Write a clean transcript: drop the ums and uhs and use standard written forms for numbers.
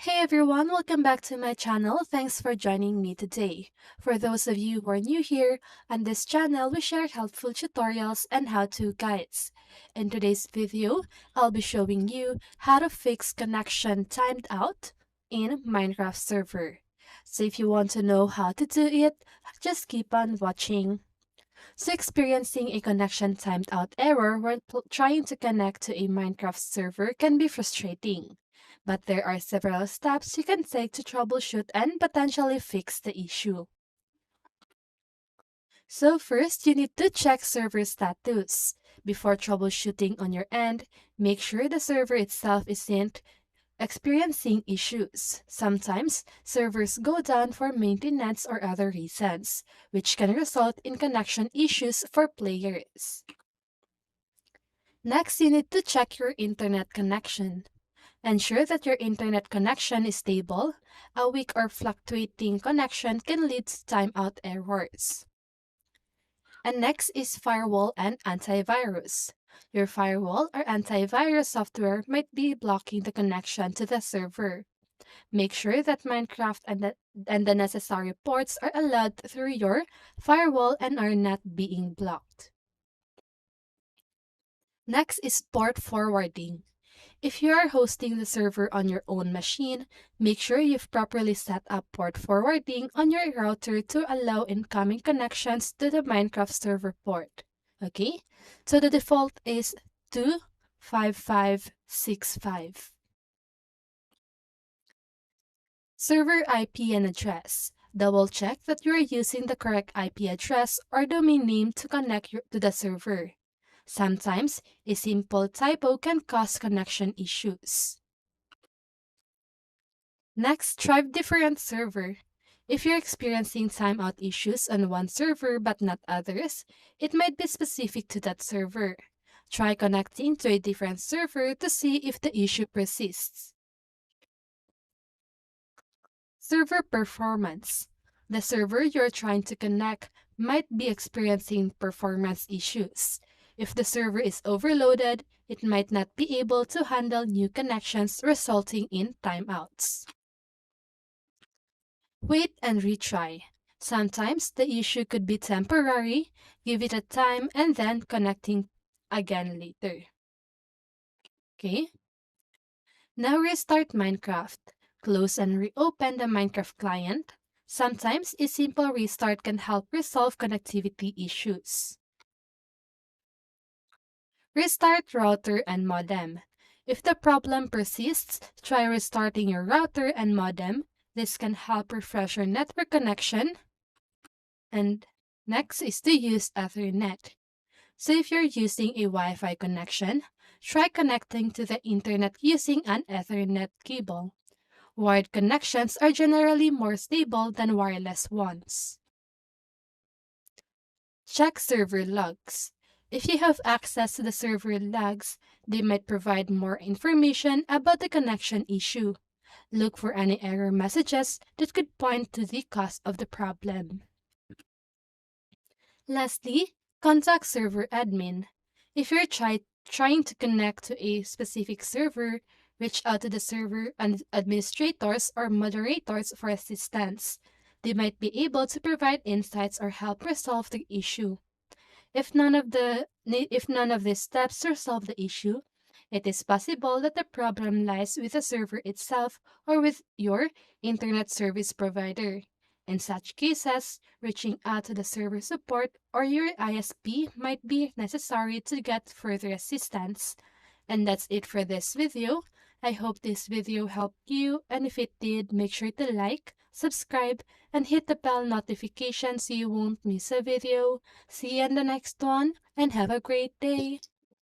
Hey everyone, welcome back to my channel. Thanks for joining me today. For those of you who are new here, on this channel we share helpful tutorials and how-to guides. In today's video, I'll be showing you how to fix connection timed out in Minecraft server. So if you want to know how to do it, just keep on watching. So experiencing a connection timed out error when trying to connect to a Minecraft server can be frustrating. But there are several steps you can take to troubleshoot and potentially fix the issue. So first, you need to check server status. Before troubleshooting on your end, make sure the server itself isn't experiencing issues. Sometimes, servers go down for maintenance or other reasons, which can result in connection issues for players. Next, you need to check your internet connection. Ensure that your internet connection is stable. A weak or fluctuating connection can lead to timeout errors. And next is firewall and antivirus. Your firewall or antivirus software might be blocking the connection to the server. Make sure that Minecraft and the necessary ports are allowed through your firewall and are not being blocked. Next is port forwarding. If you are hosting the server on your own machine, make sure you've properly set up port forwarding on your router to allow incoming connections to the Minecraft server port. Okay? So the default is 25565. Server IP and address. Double check that you are using the correct IP address or domain name to connect to the server. Sometimes, a simple typo can cause connection issues. Next, try different server. If you're experiencing timeout issues on one server but not others, it might be specific to that server. Try connecting to a different server to see if the issue persists. Server performance. The server you're trying to connect might be experiencing performance issues. If the server is overloaded, it might not be able to handle new connections, resulting in timeouts. Wait and retry. Sometimes the issue could be temporary. Give it a time and then connecting again later. Okay? Now restart Minecraft. Close and reopen the Minecraft client. Sometimes a simple restart can help resolve connectivity issues. Restart router and modem. If the problem persists, try restarting your router and modem. This can help refresh your network connection. And next is to use Ethernet. So if you're using a Wi-Fi connection, try connecting to the internet using an Ethernet cable. Wired connections are generally more stable than wireless ones. Check server logs. If you have access to the server logs, they might provide more information about the connection issue. Look for any error messages that could point to the cause of the problem. Lastly, contact server admin. If you're trying to connect to a specific server, reach out to the server administrators or moderators for assistance. They might be able to provide insights or help resolve the issue. If none of these steps resolve the issue, it is possible that the problem lies with the server itself or with your internet service provider. In such cases, reaching out to the server support or your ISP might be necessary to get further assistance. And that's it for this video. I hope this video helped you, and if it did, make sure to like, subscribe, and hit the bell notification so you won't miss a video. See you in the next one, and have a great day!